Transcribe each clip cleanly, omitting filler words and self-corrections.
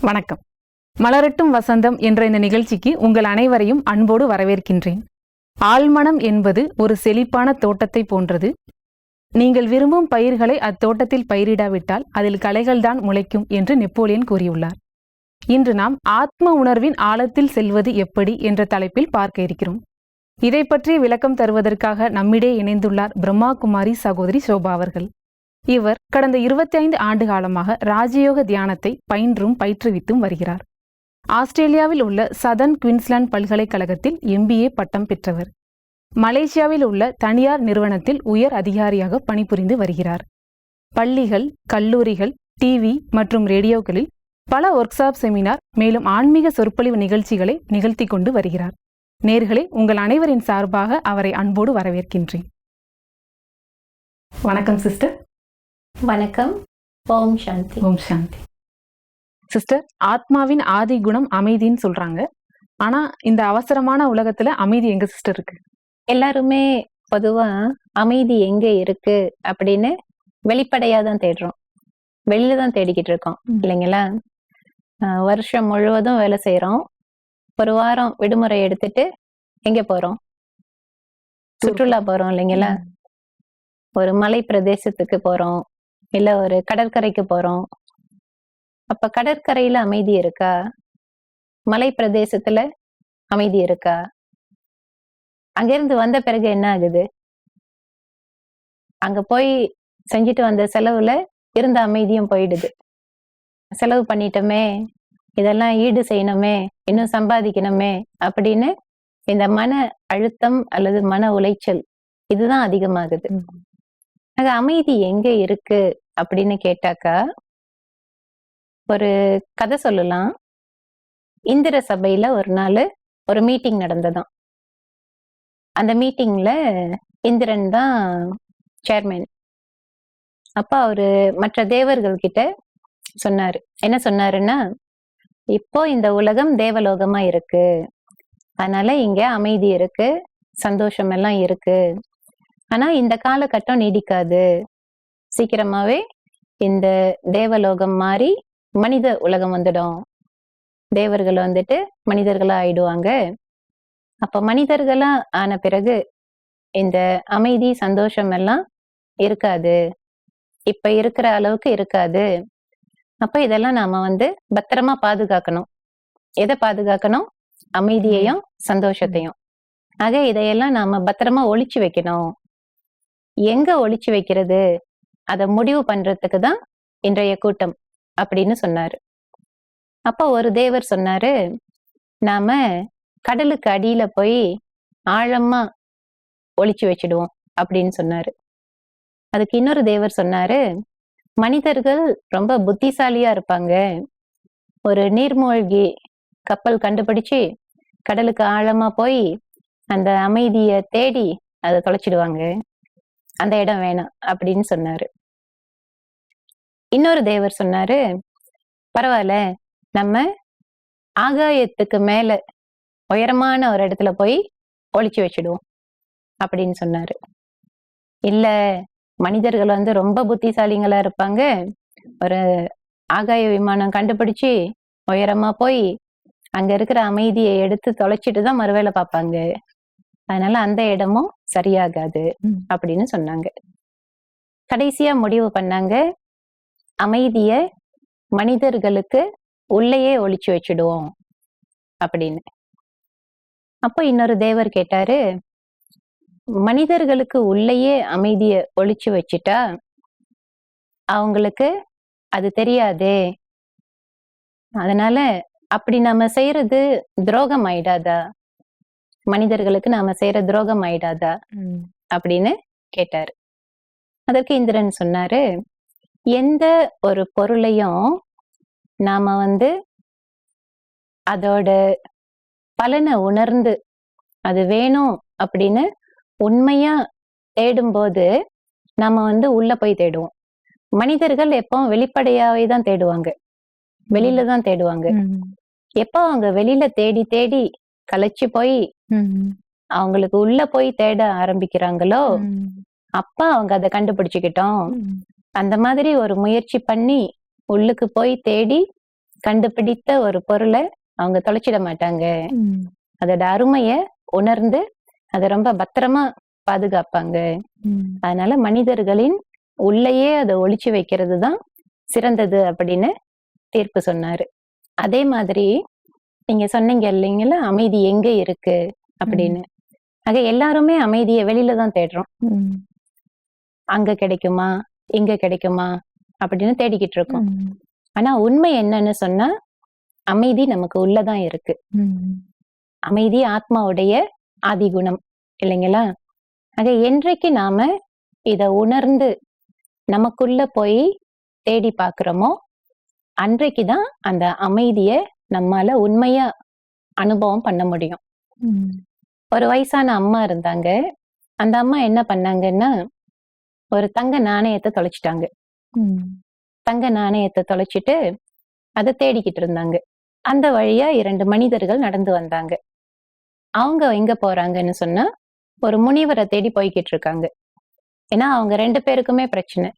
வணக்கம். மலரட்டும் வசந்தம் என்ற இந்த நிகழ்ச்சிக்கு உங்கள் அனைவரையும் அன்போடு வரவேற்கின்றேன். ஆழ்மனம் என்பது ஒரு செழிப்பான தோட்டத்தை போன்றது. நீங்கள் விரும்பும் பயிர்களை அத்தோட்டத்தில் பயிரிடாவிட்டால் அதில் களைகள்தான் முளைக்கும் என்று நெப்போலியன் கூறியுள்ளார். இன்று நாம் ஆத்ம உணர்வின் ஆழத்தில் செல்வது எப்படி என்ற தலைப்பில் பார்க்க இருக்கிறோம். இதை பற்றி விளக்கம் தருவதற்காக நம்மிடையே இணைந்துள்ளார் பிரம்மா குமாரி சகோதரி சோபா அவர்கள். இவர் கடந்த 25 ஆண்டு காலமாக ராஜயோக தியானத்தை பயின்றும் பயிற்றுவித்தும் வருகிறார். ஆஸ்திரேலியாவில் உள்ள சதர்ன் குயின்ஸ்லாந்து பல்கலைக்கழகத்தில் MBA பட்டம் பெற்றவர். மலேசியாவில் உள்ள தனியார் நிறுவனத்தில் உயர் அதிகாரியாக பணிபுரிந்து வருகிறார். பள்ளிகள், கல்லூரிகள், டிவி மற்றும் ரேடியோக்களில் பல ஒர்க்ஷாப், செமினார், மேலும் ஆன்மீக சொற்பொழிவு நிகழ்ச்சிகளை நிகழ்த்தி கொண்டு வருகிறார். நேயர்களே, உங்கள் அனைவரின் சார்பாக அவரை அன்போடு வரவேற்கின்றேன். வணக்கம் சிஸ்டர். வணக்கம். ஓம் சாந்தி. ஓம் சாந்தி. சிஸ்டர், ஆத்மாவின் ஆதி குணம் அமைதின்னு சொல்றாங்க. ஆனா இந்த அவசரமான உலகத்துல அமைதி எங்க சிஸ்டர் இருக்கு? எல்லாருமே பொதுவா அமைதி எங்க இருக்கு அப்படின்னு வெளிப்படையா தான் தேடுறோம், வெளியில தான் தேடிக்கிட்டு இருக்கோம் இல்லைங்களா? வருஷம் முழுவதும் வேலை செய்யறோம், ஒரு வாரம் விடுமுறை எடுத்துட்டு எங்க போறோம்? சுற்றுலா போறோம் இல்லைங்களா? ஒரு மலை பிரதேசத்துக்கு போறோம், இல்ல ஒரு கடற்கரைக்கு போறோம். அப்ப கடற்கரையில அமைதி இருக்கா? மலை பிரதேசத்துல அமைதி இருக்கா? அங்கிருந்து வந்த பிறகு என்ன ஆகுது? அங்க போய் செஞ்சுட்டு வந்த செலவுல இருந்த அமைதியும் போயிடுது. செலவு பண்ணிட்டோமே, இதெல்லாம் ஈடு செய்யணுமே, இன்னும் சம்பாதிக்கணுமே அப்படின்னு இந்த மன அழுத்தம் அல்லது மன உளைச்சல் இதுதான் அதிகமாகுது. அது அமைதி எங்க இருக்கு அப்படின்னு கேட்டாக்கா, ஒரு கதை சொல்லலாம். இந்திர சபையில ஒரு நாள் ஒரு மீட்டிங் நடந்ததாம். அந்த மீட்டிங்ல இந்திரன் தான் சேர்மேன். அப்ப அவரு மற்ற தேவர்கள் கிட்ட சொன்னாரு. என்ன சொன்னாருன்னா, இப்போ இந்த உலகம் தேவலோகமா இருக்கு, அதனால இங்க அமைதி இருக்கு, சந்தோஷம் எல்லாம் இருக்கு. ஆனா இந்த காலகட்டம் நீடிக்காது. சீக்கிரமாவே இந்த தேவலோகம் மாறி மனித உலகம் வந்துடும். தேவர்கள் வந்துட்டு மனிதர்களா ஆயிடுவாங்க. அப்ப மனிதர்களா ஆன பிறகு இந்த அமைதி சந்தோஷம் எல்லாம் இருக்காது, இப்ப இருக்கிற அளவுக்கு இருக்காது. அப்ப இதெல்லாம் நாம பத்திரமா பாதுகாக்கணும். எதை பாதுகாக்கணும்? அமைதியையும் சந்தோஷத்தையும். ஆக இதையெல்லாம் நாம பத்திரமா ஒளிச்சு வைக்கணும். எங்க ஒளிச்சு வைக்கிறது, அதை முடிவு பண்றதுக்கு தான் இன்றைய கூட்டம் அப்படின்னு சொன்னாரு. அப்ப ஒரு தேவர் சொன்னாரு, நாம கடலுக்கு அடியில போய் ஆழமா ஒளிச்சு வச்சிடுவோம் அப்படின்னு சொன்னாரு. அதுக்கு இன்னொரு தேவர் சொன்னாரு, மனிதர்கள் ரொம்ப புத்திசாலியா இருப்பாங்க, ஒரு நீர்மூழ்கி கப்பல் கண்டுபிடிச்சு கடலுக்கு ஆழமா போய் அந்த அமைதியை தேடி அதை தொலைச்சிடுவாங்க, அந்த இடம் வேணாம் அப்படின்னு சொன்னாரு. இன்னொரு தேவர் சொன்னாரு, பரவாயில்ல, நம்ம ஆகாயத்துக்கு மேல உயரமான ஒரு இடத்துல போய் ஒளிச்சு வச்சிடுவோம் அப்படின்னு சொன்னாரு. இல்ல, மனிதர்கள் ரொம்ப புத்திசாலிங்களா இருப்பாங்க, ஒரு ஆகாய விமானம் கண்டுபிடிச்சு உயரமா போய் அங்க இருக்கிற அமைதியை எடுத்து தொலைச்சிட்டு தான் மறுவேளை பார்ப்பாங்க, அதனால அந்த இடமும் சரியாகாது அப்படின்னு சொன்னாங்க. கடைசியா முடிவு பண்ணாங்க, அமைதிய மனிதர்களுக்கு உள்ளேயே ஒளிச்சு வச்சிடுவோம் அப்படின்னு. அப்போ இன்னொரு தேவர் கேட்டாரு, மனிதர்களுக்கு உள்ளேயே அமைதிய ஒளிச்சு வச்சிட்டா அவங்களுக்கு அது தெரியாதே, அதனால அப்படி நாம செய்யறது துரோகம் ஆயிடாதா? மனிதர்களுக்கு நாம செய்யற துரோகம் ஆயிடாதா அப்படின்னு கேட்டாரு. அதற்கு இந்திரன் சொன்னாரு, எந்த ஒரு பொருளையும் நாம அதோட பலனை உணர்ந்து அது வேணும் அப்படின்னு உண்மையா தேடும்போது நாம உள்ள போய் தேடுவோம். மனிதர்கள் எப்போ வெளிப்படையாவே தான் தேடுவாங்க, வெளியில தான் தேடுவாங்க. எப்போ அவங்க வெளியில தேடி தேடி களைச்சு போய் அவங்களுக்கு உள்ள போய் தேட ஆரம்பிக்கிறாங்களோ அப்ப அவங்க அதை கண்டுபிடிச்சுக்கிட்டோம். அந்த மாதிரி ஒரு முயற்சி பண்ணி உள்ளுக்கு போய் தேடி கண்டுபிடித்த ஒரு பொருளை அவங்க தொலைச்சிட மாட்டாங்க. அதோட அருமைய உணர்ந்து அதை ரொம்ப பத்திரமா பாதுகாப்பாங்க. அதனால மனிதர்களின் உள்ளேயே அதை ஒளிச்சு வைக்கிறது தான் சிறந்தது அப்படின்னு தீர்ப்பு சொன்னாரு. அதே மாதிரி நீங்க சொன்னீங்க இல்லைங்களா, அமைதி எங்க இருக்கு அப்படின்னு. ஆக எல்லாருமே அமைதியை வெளியில தான் தேடுறோம். அங்க கிடைக்குமா, இங்க கிடைக்குமா அப்படின்னு தேடிக்கிட்டு இருக்கோம். ஆனா உண்மை என்னன்னு சொன்னா, அமைதி நமக்கு உள்ளதான் இருக்கு. அமைதி ஆத்மாவுடைய ஆதி குணம் இல்லைங்களா? ஆக என்றைக்கு நாம இத உணர்ந்து நமக்குள்ள போய் தேடி பார்க்கிறோமோ, அன்றைக்குதான் அந்த அமைதிய நம்மால உண்மையா அனுபவம் பண்ண முடியும். ஒரு வயசான அம்மா இருந்தாங்க. அந்த அம்மா என்ன பண்ணாங்கன்னா, ஒரு தங்க நாணயத்தை தொலைச்சிட்டாங்க. தங்க நாணயத்தை தொலைச்சிட்டு அதை தேடிக்கிட்டு இருந்தாங்க. அந்த வழியா 2 மனிதர்கள் நடந்து வந்தாங்க. அவங்க எங்க போறாங்கன்னு சொன்னா, ஒரு முனிவரை தேடி போய்கிட்டு இருக்காங்க. ஏன்னா அவங்க 2 பேருக்குமே பிரச்சனை.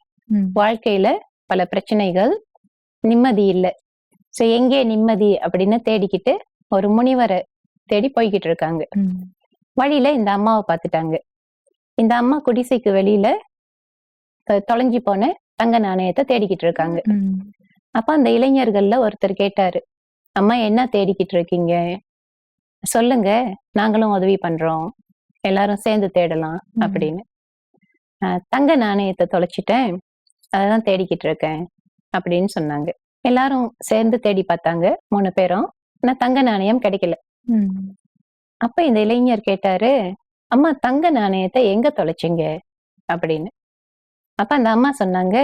வாழ்க்கையில பல பிரச்சனைகள், நிம்மதி இல்லை. சோ எங்கே நிம்மதி அப்படின்னு தேடிக்கிட்டு ஒரு முனிவரை தேடி போய்கிட்டு இருக்காங்க. வழியில இந்த அம்மாவை பார்த்துட்டாங்க. இந்த அம்மா குடிசைக்கு வெளியில தொலைஞ்சி போன தங்க நாணயத்தை தேடிக்கிட்டு இருக்காங்க. அப்ப அந்த இளைஞர்கள்ல ஒருத்தர் கேட்டாரு, அம்மா என்ன தேடிக்கிட்டு இருக்கீங்க, சொல்லுங்க, நாங்களும் உதவி பண்றோம், எல்லாரும் சேர்ந்து தேடலாம் அப்படின்னு. தங்க நாணயத்தை தொலைச்சிட்டேன், அதான் தேடிக்கிட்டு இருக்கேன் அப்படின்னு சொன்னாங்க. எல்லாரும் சேர்ந்து தேடி பார்த்தாங்க 3 பேரும். ஆனா தங்க நாணயம் கிடைக்கல. அப்ப இந்த இளைஞர் கேட்டாரு, அம்மா தங்க நாணயத்தை எங்க தொலைச்சிங்க அப்படின்னு. அப்ப அந்த அம்மா சொன்னாங்க,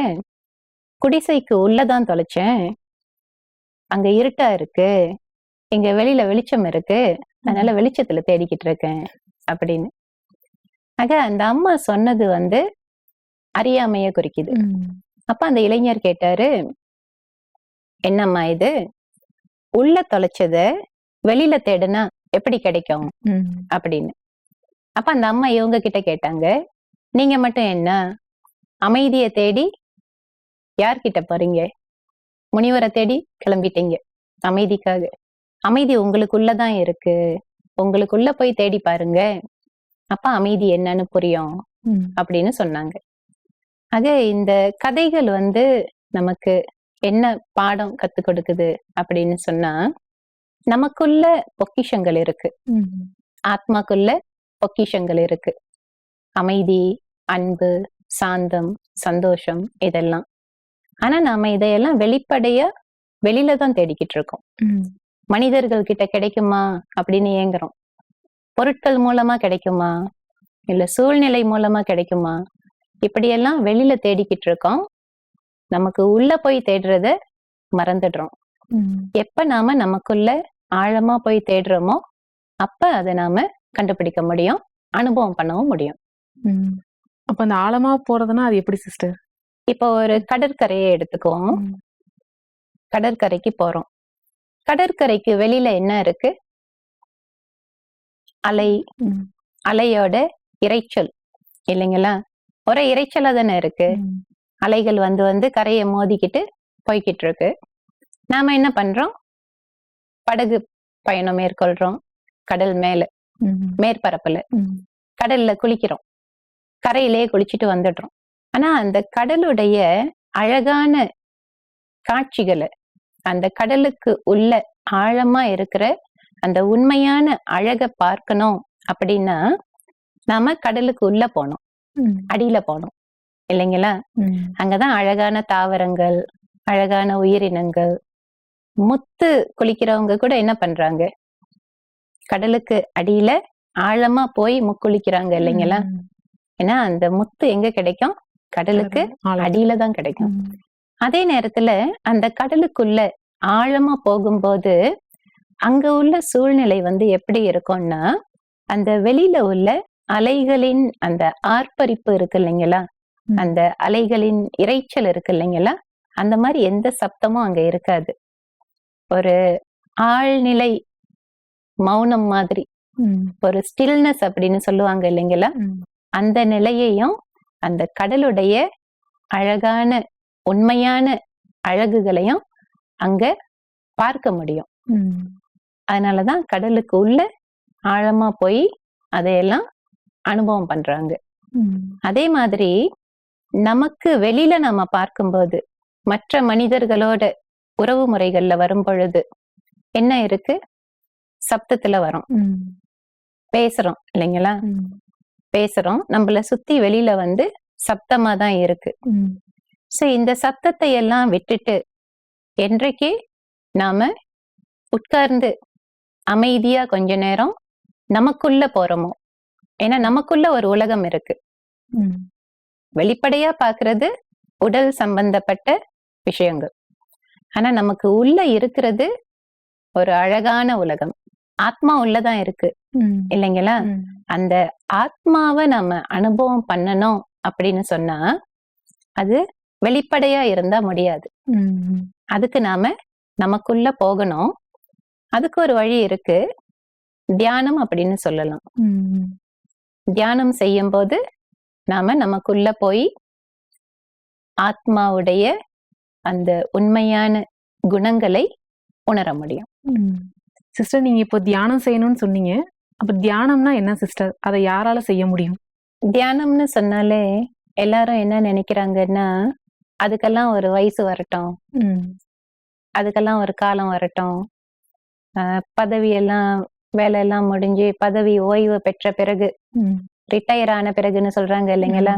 குடிசைக்கு உள்ளதான் தொலைச்சேன், அங்க இருட்டா இருக்கு, இங்க வெளியில வெளிச்சம் இருக்கு, அதனால வெளிச்சத்துல தேடிக்கிட்டு இருக்கேன் அப்படின்னு. ஆக அந்த அம்மா சொன்னது அறியாமைய குறிக்குது. அப்ப அந்த இளைஞர் கேட்டாரு, என்னம்மா இது, உள்ள தொலைச்சத வெளியில தேடுனா எப்படி கிடைக்கும் அப்படின்னு. அப்ப அந்த அம்மா இவங்க கிட்ட கேட்டாங்க, நீங்க மட்டும் என்ன அமைதியை தேடி யார்கிட்ட போறீங்க? முனிவரை தேடி கிளம்பிட்டீங்க அமைதிக்காக. அமைதி உங்களுக்குள்ளதான் இருக்கு, உங்களுக்குள்ள போய் தேடி பாருங்க, அப்ப அமைதி என்னன்னு புரியும் அப்படின்னு சொன்னாங்க. ஆக இந்த கதைகள் நமக்கு என்ன பாடம் கத்து கொடுக்குது அப்படின்னு சொன்னா, நமக்குள்ள பொக்கிஷங்கள் இருக்கு, ஆத்மாக்குள்ள பொக்கிஷங்கள் இருக்கு. அமைதி, அன்பு, சாந்தம், சந்தோஷம், இதெல்லாம். ஆனா நாம இதையெல்லாம் வெளிப்படையா வெளியில தான் தேடிக்கிட்டு இருக்கோம். மனிதர்கள் கிட்ட கிடைக்குமா அப்படின்னு ஏங்குறோம். பொருட்கள் மூலமா கிடைக்குமா, இல்ல சூழ்நிலை மூலமா கிடைக்குமா, இப்படியெல்லாம் வெளியில தேடிக்கிட்டு இருக்கோம். நமக்கு உள்ள போய் தேடுறத மறந்துடுறோம். எப்ப நாம நமக்குள்ள ஆழமா போய் தேடுறோமோ அப்ப அதை நாம கண்டுபிடிக்க முடியும், அனுபவம் பண்ணவும் முடியும். அப்ப அந்த ஆழமா போறதுன்னா அது எப்படி சிஸ்டர்? இப்போ ஒரு கடற்கரையை எடுத்துக்குவோம். கடற்கரைக்கு போறோம். கடற்கரைக்கு வெளியில என்ன இருக்கு? அலை, அலையோட இரைச்சல் இல்லைங்களா? ஒரே இரைச்சலா தானே இருக்கு. அலைகள் வந்து கரையை மோதிக்கிட்டு போய்கிட்டு இருக்கு. நாம என்ன பண்றோம்? படகு பயணம் மேற்கொள்றோம். கடல் மேல மேற்பரப்புல கடல்ல குளிக்கிறோம், கரையிலேயே குளிச்சுட்டு வந்துடுறோம். ஆனா அந்த கடலுடைய அழகான காட்சிகளை, அந்த கடலுக்கு உள்ள ஆழமா இருக்கிற அந்த உண்மையான அழகை பார்க்கணும் அப்படின்னா நாம கடலுக்கு உள்ள போனோம், அடியில போனோம் இல்லைங்களா? அங்கதான் அழகான தாவரங்கள், அழகான உயிரினங்கள். முத்து குளிக்கிறவங்க கூட என்ன பண்றாங்க? கடலுக்கு அடியில ஆழமா போய் முக்குளிக்கிறாங்க இல்லைங்களா? ஏன்னா அந்த முத்து எங்க கிடைக்கும்? கடலுக்கு அடியில தான் கிடைக்கும். அதே நேரத்துல அந்த கடலுக்குள்ள ஆழமா போகும்போது அங்க உள்ள சூழ்நிலை எப்படி இருக்கும்னா, அந்த வெளியில உள்ள அலைகளின் அந்த ஆர்ப்பரிப்பு இருக்கு இல்லைங்களா, அந்த அலைகளின் இரைச்சல் இருக்கு இல்லைங்களா, அந்த மாதிரி எந்த சப்தமும் அங்க இருக்காது. ஒரு ஆழ்நிலை மௌனம் மாதிரி, ஒரு ஸ்டில்னஸ் அப்படின்னு சொல்லுவாங்க இல்லைங்களா, அந்த நிலையையும் அந்த கடலுடைய அழகான உண்மையான அழகுகளையும் அங்க பார்க்க முடியும். அதனாலதான் கடலுக்கு உள்ள ஆழமா போய் அதையெல்லாம் அனுபவம் பண்றாங்க. அதே மாதிரி நமக்கு வெளியில நம்ம பார்க்கும்போது மற்ற மனிதர்களோட உறவு முறைகள்ல வரும் பொழுது என்ன இருக்கு? சப்தத்துல வரும், பேசுறோம் இல்லைங்களா? பேசுறோம், நம்மள சுத்தி வெளியில வந்து சப்தமா தான் இருக்கு. சோ இந்த சத்தத்தை எல்லாம் விட்டுட்டு என்றைக்கு நாம உட்கார்ந்து அமைதியா கொஞ்ச நேரம் நமக்குள்ள போறோமோ, ஏன்னா நமக்குள்ள ஒரு உலகம் இருக்கு. வெளிப்படையா பாக்குறது உடல் சம்பந்தப்பட்ட விஷயங்கள், ஆனா நமக்கு உள்ள இருக்கிறது ஒரு அழகான உலகம். ஆத்மா உள்ளதான் இருக்கு இல்லைங்களா? அந்த ஆத்மாவை நம்ம அனுபவம் பண்ணணும் அப்படின்னு சொன்னா அது வெளிப்படையா இருந்தா முடியாது. அதுக்கு நாம நமக்குள்ள போகணும். அதுக்கு ஒரு வழி இருக்கு, தியானம் அப்படின்னு சொல்லலாம். தியானம் செய்யும் போது நாம நமக்குள்ள போய் ஆத்மாவுடைய அந்த உண்மையான குணங்களை உணர முடியும். சிஸ்டர், நீங்க இப்போ தியானம் செய்யணும்னு சொன்னீங்க. அப்ப தியானம்னா என்ன சிஸ்டர்? அதை யாரால செய்ய முடியும்? தியானம்னு சொன்னாலே எல்லாரும் என்ன நினைக்கிறாங்கன்னா, அதுக்கெல்லாம் ஒரு வயசு வரட்டும், அதுக்கெல்லாம் ஒரு காலம் வரட்டும், பதவியெல்லாம் வேலையெல்லாம் முடிஞ்சு பதவி ஓய்வு பெற்ற பிறகு, ரிட்டையர் ஆன பிறகுன்னு சொல்றாங்க இல்லைங்களா,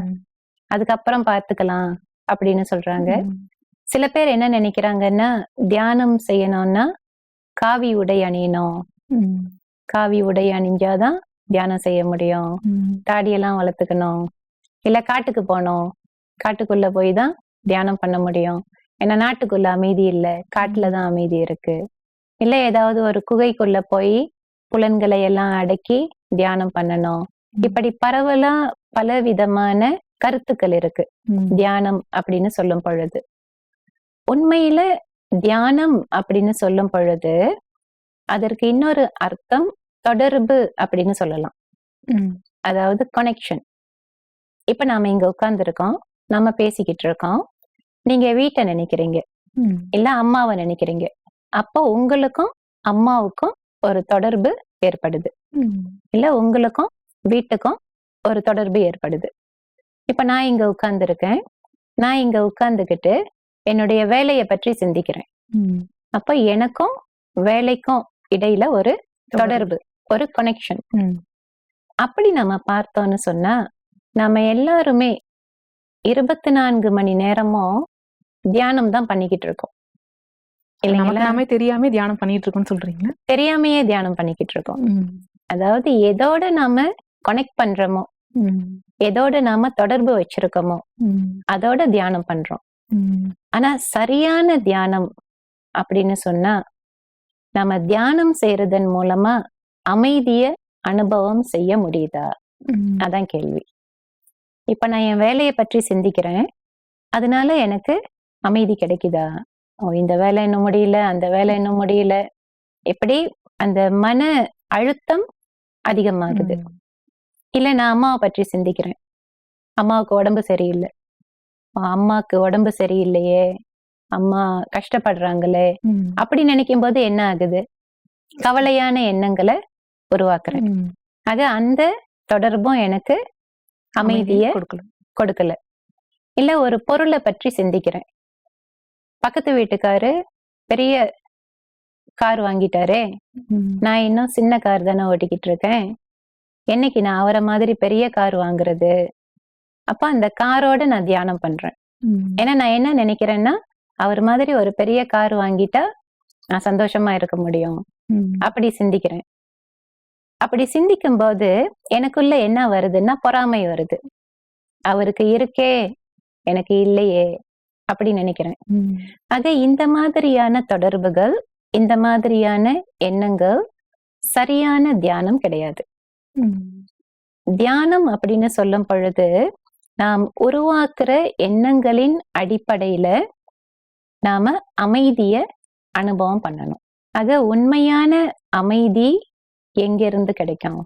அதுக்கப்புறம் பார்த்துக்கலாம் அப்படின்னு சொல்றாங்க. சில பேர் என்ன நினைக்கிறாங்கன்னா, தியானம் செய்யணும்னா காவி உடை அணியணும், காவி உடை அணிஞ்சாதான் தியானம் செய்ய முடியும், தாடியெல்லாம் வளர்த்துக்கணும், இல்ல காட்டுக்கு போனோம், காட்டுக்குள்ள போய் தான் தியானம் பண்ண முடியும், ஏன்னா நாட்டுக்குள்ள அமைதி இல்லை, காட்டுலதான் அமைதி இருக்கு, இல்ல ஏதாவது ஒரு குகைக்குள்ள போய் புலன்களை எல்லாம் அடக்கி தியானம் பண்ணணும். இப்படி பரவலா பல விதமான கருத்துக்கள் இருக்கு தியானம் அப்படின்னு சொல்லும் பொழுது. உண்மையில தியானம் அப்படின்னு சொல்லும் பொழுது அதற்கு இன்னொரு அர்த்தம் தொடர்பு அப்படின்னு சொல்லலாம். அதாவது கனெக்ஷன். இப்ப நாம இங்க உட்கார்ந்து இருக்கோம், நம்ம பேசிக்கிட்டு இருக்கோம், நீங்க வீட்டை நினைக்கிறீங்க, இல்ல அம்மாவை நினைக்கிறீங்க. அப்போ உங்களுக்கும் அம்மாவுக்கும் ஒரு தொடர்பு ஏற்படுது, இல்ல உங்களுக்கும் வீட்டுக்கும் ஒரு தொடர்பு ஏற்படுது. இப்ப நான் இங்க உட்கார்ந்து இருக்கேன், நான் இங்க உட்கார்ந்துகிட்டு என்னுடைய வேலையை பற்றி சிந்திக்கிறேன். அப்ப எனக்கும் வேலைக்கும் இடையில ஒரு தொடர்பு, ஒரு கனெக்ஷன். அப்படி நம்ம பார்த்தோம்னு சொன்னா நம்ம எல்லாருமே 24 மணி நேரமும் தியானம் தான் பண்ணிக்கிட்டு இருக்கோம் இல்லைங்களா? நாமே தெரியாம தியானம் பண்ணிட்டு இருக்கோம்னு சொல்றீங்க? தெரியாமையே தியானம் பண்ணிக்கிட்டு இருக்கோம். அதாவது எதோட நாம கனெக்ட் பண்றோமோ, எதோட நாம தொடர்பு வச்சிருக்கோமோ அதோட தியானம் பண்றோம். ஆனா சரியான தியானம் அப்படின்னு சொன்னா நம்ம தியானம் செய்யறதன் மூலமா அமைதிய அனுபவம் செய்ய முடியுதா? அதான் கேள்வி. இப்ப நான் என் வேலையை பற்றி சிந்திக்கிறேன், அதனால எனக்கு அமைதி கிடைக்குதா? இந்த வேலை இன்னும் முடியல, அந்த வேலை இன்னும் முடியல, எப்படி அந்த மன அழுத்தம் அதிகமாகுது. இல்ல நான் அம்மாவை பற்றி சிந்திக்கிறேன், அம்மாவுக்கு உடம்பு சரியில்லை, அம்மாவுக்கு உடம்பு சரியில்லையே, அம்மா கஷ்டப்படுறாங்களே, அப்படி நினைக்கும் போது என்ன ஆகுது? கவலையான எண்ணங்களை உருவாக்குறேன். ஆக அந்த தொடர்பும் எனக்கு அமைதிய கொடுக்கல. இல்ல ஒரு பொருளை பற்றி சிந்திக்கிறேன், பக்கத்து வீட்டுக்காரு பெரிய கார் வாங்கிட்டாரே, நான் இன்னும் சின்ன கார் தானே ஓட்டிக்கிட்டு இருக்கேன், என்னைக்கு நான் அவரை மாதிரி பெரிய கார் வாங்குறது? அப்ப அந்த காரோட நான் தியானம் பண்றேன். ஏன்னா நான் என்ன நினைக்கிறேன்னா, அவர் மாதிரி ஒரு பெரிய கார் வாங்கிட்டா நான் சந்தோஷமா இருக்க முடியும், அப்படி சிந்திக்கிறேன். அப்படி சிந்திக்கும் போது எனக்குள்ள என்ன வருதுன்னா பொறாமை வருது. அவருக்கு இருக்கே எனக்கு இல்லையே அப்படி நினைக்கிறேன். ஆக இந்த மாதிரியான தொடர்புகள், இந்த மாதிரியான எண்ணங்கள் சரியான தியானம் கிடையாது. தியானம் அப்படின்னு சொல்லும் பொழுது நாம் உருவாக்குற எண்ணங்களின் அடிப்படையில நாம அமைதிய அனுபவம் பண்ணணும். ஆக உண்மையான அமைதி எங்கிருந்து கிடைக்கும்?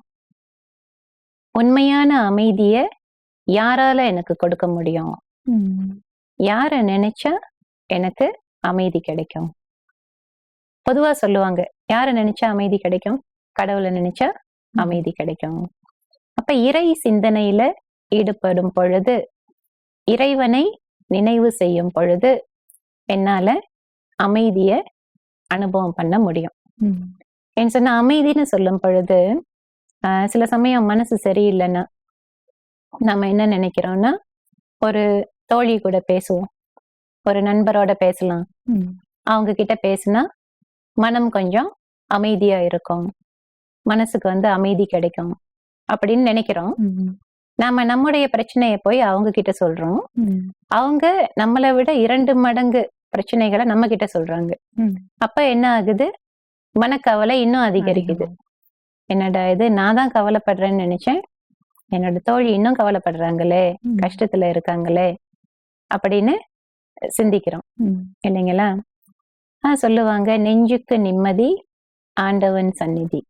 உண்மையான அமைதிய யாரால எனக்கு கொடுக்க முடியும்? யார நினைச்சா எனக்கு அமைதி கிடைக்கும்? பொதுவா சொல்லுவாங்க, யார நினைச்சா அமைதி கிடைக்கும்? கடவுளை நினைச்சா அமைதி கிடைக்கும். அப்ப இறை சிந்தனையில ஈடுபடும் பொழுது, இறைவனை நினைவு செய்யும் பொழுது என்னால அமைதிய அனுபவம் பண்ண முடியும். ஏன்னு சொன்னா அமைதின்னு சொல்லும் பொழுது சில சமயம் மனசு சரியில்லைன்னா நம்ம என்ன நினைக்கிறோம்னா, ஒரு தோழி கூட பேசுவோம், ஒரு நண்பரோட பேசலாம், அவங்க கிட்ட பேசினா மனம் கொஞ்சம் அமைதியா இருக்கும், மனசுக்கு அமைதி கிடைக்கும் அப்படின்னு நினைக்கிறோம். நாம நம்முடைய பிரச்சனையை போய் அவங்க கிட்ட சொல்றோம், அவங்க நம்மளை விட 2 மடங்கு பிரச்சனைகளை நம்ம கிட்ட சொல்றாங்க. அப்ப என்ன ஆகுது? மனக்கவலை இன்னும் அதிகரிக்குது. என்னடா இது, நான் தான் கவலைப்படுறேன்னு நினைச்சேன், என்னோட தோழி இன்னும் கவலைப்படுறாங்களே, கஷ்டத்துல இருக்காங்களே அப்படின்னு சிந்திக்கிறோம் இல்லைங்களா? சொல்லுவாங்க, நெஞ்சுக்கு நிம்மதி ஆண்டவன் சந்நிதி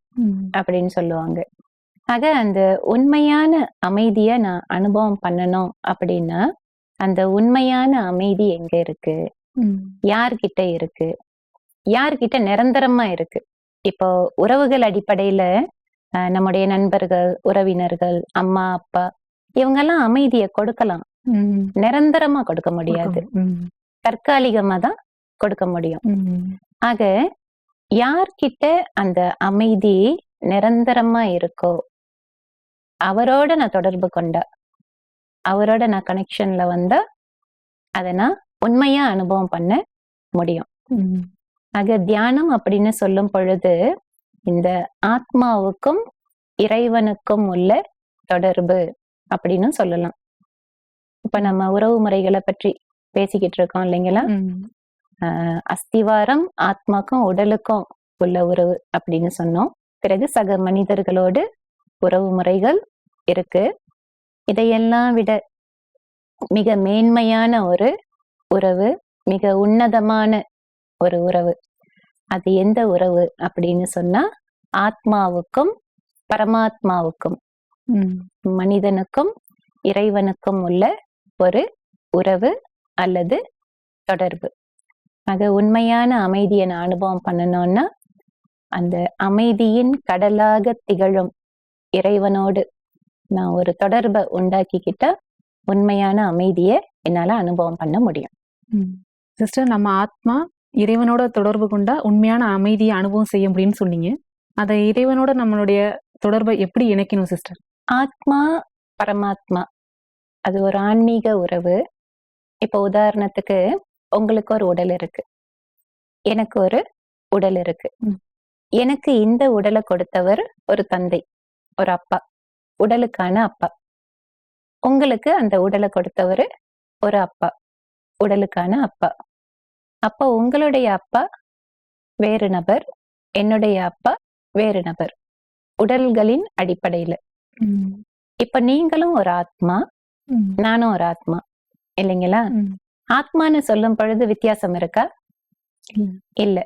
அப்படின்னு சொல்லுவாங்க. ஆக அந்த உண்மையான அமைதிய நான் அனுபவம் பண்ணணும் அப்படின்னா, அந்த உண்மையான அமைதி எங்க இருக்கு, யார்கிட்ட இருக்கு, யார்கிட்ட நிரந்தரமா இருக்கு? இப்போ உறவுகள் அடிப்படையில நம்முடைய நண்பர்கள், உறவினர்கள், அம்மா அப்பா, இவங்கெல்லாம் அமைதியை கொடுக்கலாம், நிரந்தரமா கொடுக்க முடியாது, தற்காலிகமா தான் கொடுக்க முடியும். ஆக யார்கிட்ட அந்த அமைதி நிரந்தரமா இருக்கோ அவரோட நான் தொடர்பு கொண்டா, அவரோட நான் கனெக்ஷன்ல வந்தா அதை நான் உண்மையா அனுபவம் பண்ண முடியும். ஆக தியானம் அப்படின்னு சொல்லும் பொழுது இந்த ஆத்மாவுக்கும் இறைவனுக்கும் உள்ள தொடர்பு அப்படின்னு சொல்லலாம். இப்ப நம்ம உறவு முறைகளை பற்றி பேசிக்கிட்டு இருக்கோம் இல்லைங்களா? அஸ்திவாரம் ஆத்மாக்கும் உடலுக்கும் உள்ள உறவு அப்படின்னு சொன்னோம். பிறகு சக மனிதர்களோடு உறவு முறைகள் இருக்கு. இதையெல்லாம் விட மிக மேன்மையான ஒரு உறவு, மிக உன்னதமான ஒரு உறவு, அது எந்த உறவு அப்படின்னு சொன்னா ஆத்மாவுக்கும் பரமாத்மாவுக்கும், மனிதனுக்கும் இறைவனுக்கும் உள்ள ஒரு உறவு அல்லது தொடர்பு. ஆக உண்மையான அமைதியை நான் அனுபவம் பண்ணணும்னா அந்த அமைதியின் கடலாக திகழும் இறைவனோடு நான் ஒரு தொடர்பை உண்டாக்கிக்கிட்டா உண்மையான அமைதியை என்னால அனுபவம் பண்ண முடியும். சிஸ்டர், நம்ம ஆத்மா இறைவனோட தொடர்பு கொண்டா உண்மையான அமைதியை அனுபவம் செய்ய முடியும்னு சொன்னீங்க. அதை இறைவனோட நம்மளுடைய தொடர்பை எப்படி இணைக்கணும் சிஸ்டர்? ஆத்மா பரமாத்மா அது ஒரு ஆன்மீக உறவு. இப்ப உதாரணத்துக்கு உங்களுக்கு ஒரு உடல் இருக்கு, எனக்கு ஒரு உடல் இருக்கு. எனக்கு இந்த உடலை கொடுத்தவர் ஒரு தந்தை, ஒரு அப்பா, உடலுக்கான அப்பா. உங்களுக்கு அந்த உடலை கொடுத்தவர் ஒரு அப்பா, உடலுக்கான அப்பா. அப்ப உங்களுடைய அப்பா வேறு நபர், என்னுடைய அப்பா வேறு நபர், உடல்களின் அடிப்படையில. இப்ப நீங்களும் ஒரு ஆத்மா, நானும் ஒரு ஆத்மா இல்லைங்களா? ஆத்மான்னு சொல்லும் பொழுது வித்தியாசம் இருக்கா? இல்ல.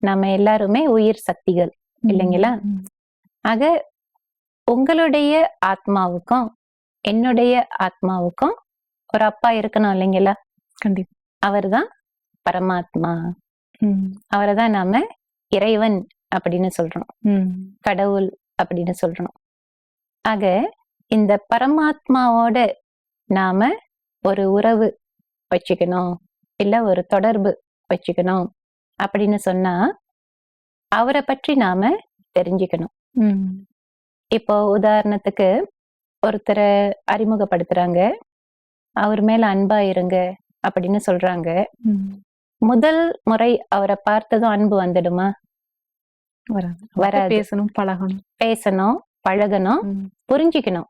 நம்ம எல்லாருமே உயிர் சக்திகள் இல்லைங்களா? ஆக உங்களுடைய ஆத்மாவுக்கும் என்னுடைய ஆத்மாவுக்கும் ஒரு அப்பா இருக்கணும் இல்லைங்களா? கண்டிப்பா. அவர்தான் பரமாத்மா. அவரைதான் நாம இறைவன் அப்படின்னு சொல்றோம், கடவுள் அப்படின்னு சொல்றோம். ஆக இந்த பரமாத்மாவோட நாம ஒரு உறவு வச்சுக்கணும், இல்ல ஒரு தொடர்பு வச்சுக்கணும் அப்படின்னு சொன்னா அவரை பற்றி நாம தெரிஞ்சுக்கணும். இப்போ உதாரணத்துக்கு ஒருத்தரை அறிமுகப்படுத்துறாங்க, அவர் மேல அன்பா இருங்க அப்படின்னு சொல்றாங்க. முதல் முறை அவரை பார்த்ததும் அன்பு வந்துடுமா? வராது. பேசணும், பழகணும், புரிஞ்சுக்கணும்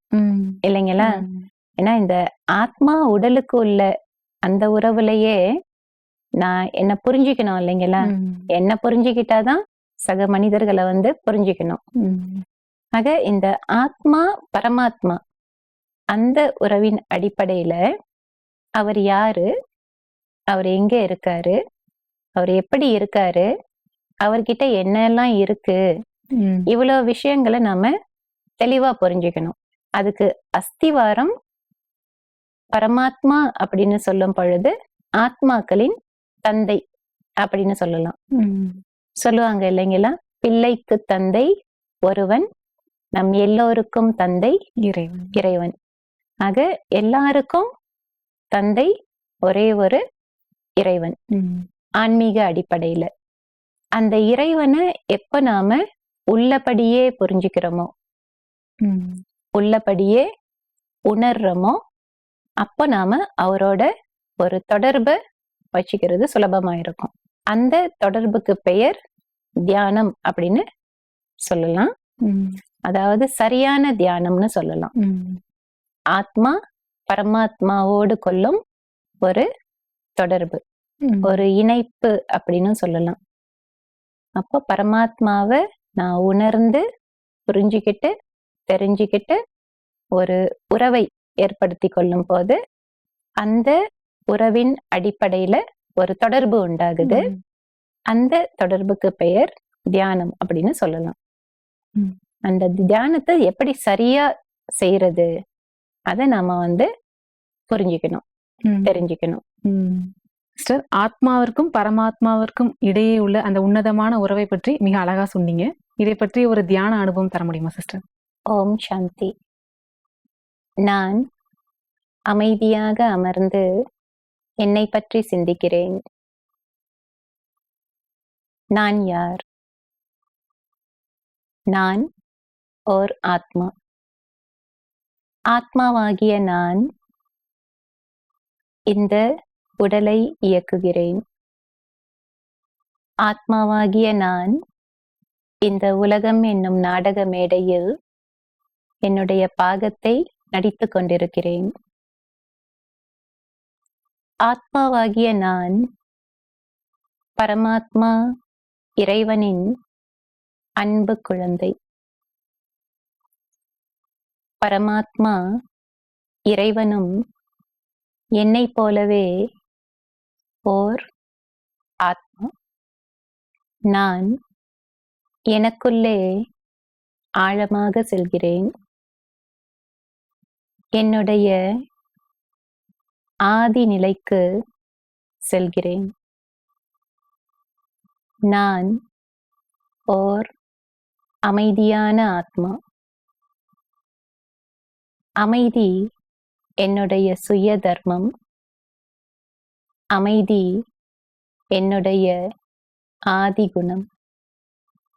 இல்லைங்களா? ஏன்னா இந்த ஆத்மா உடலுக்கு உள்ள அந்த உறவுலயே நான் என்ன புரிஞ்சுக்கணும் இல்லைங்களா? என்ன புரிஞ்சுக்கிட்டாதான் சக மனிதர்களை புரிஞ்சுக்கணும். ஆக இந்த ஆத்மா பரமாத்மா அந்த உறவின் அடிப்படையில அவர் யாரு, அவர் எங்க இருக்காரு, அவர் எப்படி இருக்காரு, அவர்கிட்ட என்னெல்லாம் இருக்கு, இவ்வளவு விஷயங்களை நாம தெளிவா புரிஞ்சுக்கணும். அதுக்கு அஸ்திவாரம் பரமாத்மா அப்படின்னு சொல்லும் பொழுது ஆத்மாக்களின் தந்தை அப்படின்னு சொல்லலாம். சொல்லுவாங்க இல்லைங்களா, பிள்ளைக்கு தந்தை ஒருவன், நம் எல்லோருக்கும் தந்தை இறைவன். இறைவன். ஆக எல்லாருக்கும் தந்தை ஒரே ஒரு இறைவன், ஆன்மீக அடிப்படையில. அந்த இறைவனை எப்ப நாம உள்ளபடியே புரிஞ்சுக்கிறோமோ, உள்ளபடியே உணர்றோமோ, அப்ப நாம அவரோட ஒரு தொடர்பை வச்சுக்கிறது சுலபமா இருக்கும். அந்த தொடர்புக்கு பெயர் தியானம் அப்படின்னு சொல்லலாம். அதாவது சரியான தியானம்னு சொல்லலாம். ஆத்மா பரமாத்மாவோடு கொள்ளும் ஒரு தொடர்பு, ஒரு இணைப்பு அப்படின்னு சொல்லலாம். அப்போ பரமாத்மாவை நான் உணர்ந்து புரிஞ்சுக்கிட்டு தெரிஞ்சுக்கிட்டு ஒரு உறவை ஏற்படுத்தி கொள்ளும் போது அந்த உறவின் அடிப்படையில ஒரு தொடர்பு உண்டாகுது. அந்த தொடர்புக்கு பெயர் தியானம் அப்படின்னு சொல்லலாம். அந்த தியானத்தை எப்படி சரியா செய்யறது, அதை நாம புரிஞ்சுக்கணும், தெரிஞ்சுக்கணும். சிஸ்டர், ஆத்மாவிற்கும் பரமாத்மாவிற்கும் இடையே உள்ள அந்த உன்னதமான உறவை பற்றி மிக அழகா சொன்னீங்க. இதை பற்றி ஒரு தியான அனுபவம் தர முடியுமா சிஸ்டர்? ஓம் சாந்தி. நான் அமைதியாக அமர்ந்து என்னை பற்றி சிந்திக்கிறேன். நான் யார்? நான் ஓர் ஆத்மா. ஆத்மாவாகிய நான் இந்த உடலை இயக்குகிறேன். ஆத்மாவாகிய நான் இந்த உலகம் என்னும் நாடக மேடையில் என்னுடைய பாகத்தை நடித்துக் கொண்டிருக்கிறேன். ஆத்மாவாகிய நான் பரமாத்மா இறைவனின் அன்பு குழந்தை. பரமாத்மா இறைவனும் என்னை போலவே ஓர் ஆத்மா. நான் எனக்குள்ளே ஆழமாக செல்கிறேன். என்னுடைய ஆதி நிலைக்கு செல்கிறேன். நான் ஓர் அமைதியான ஆத்மா. அமைதி என்னுடைய சுய தர்மம். அமைதி என்னுடைய ஆதி குணம்.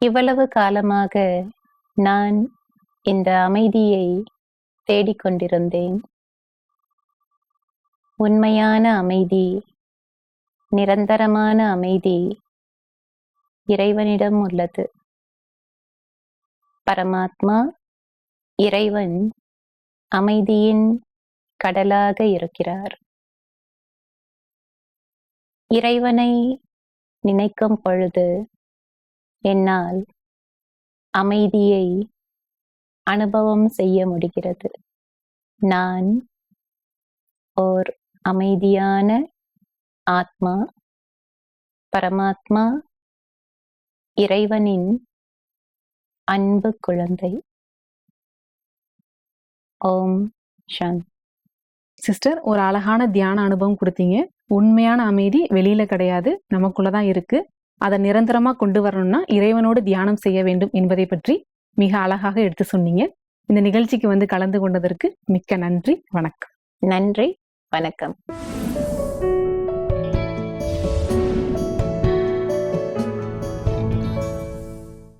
இவ்வளவு காலமாக நான் இந்த அமைதியை தேடிக்கொண்டிருந்தேன். உண்மையான அமைதி, நிரந்தரமான அமைதி இறைவனிடம் உள்ளது. பரமாத்மா இறைவன் அமைதியின் கடலாக இருக்கிறார். இறைவனை நினைக்கும் பொழுது என்னால் அமைதியை அனுபவம் செய்ய முடிகிறது. நான் ஓர் அமைதியான ஆத்மா. பரமாத்மா இறைவனின் அன்பு குழந்தை. ஓம் சாந்தி. சிஸ்டர், ஒரு அழகான தியான அனுபவம் கொடுத்தீங்க. உண்மையான அமைதி வெளியில கிடையாது, நமக்குள்ளதான் இருக்கு. அதை நிரந்தரமா கொண்டு வரணும்னா இறைவனோடு தியானம் செய்ய வேண்டும் என்பதை பற்றி மிக அழகாக எடுத்து சொன்னீங்க. இந்த நிகழ்ச்சிக்கு கலந்து கொண்டதற்கு மிக்க நன்றி. வணக்கம். நன்றி, வணக்கம்.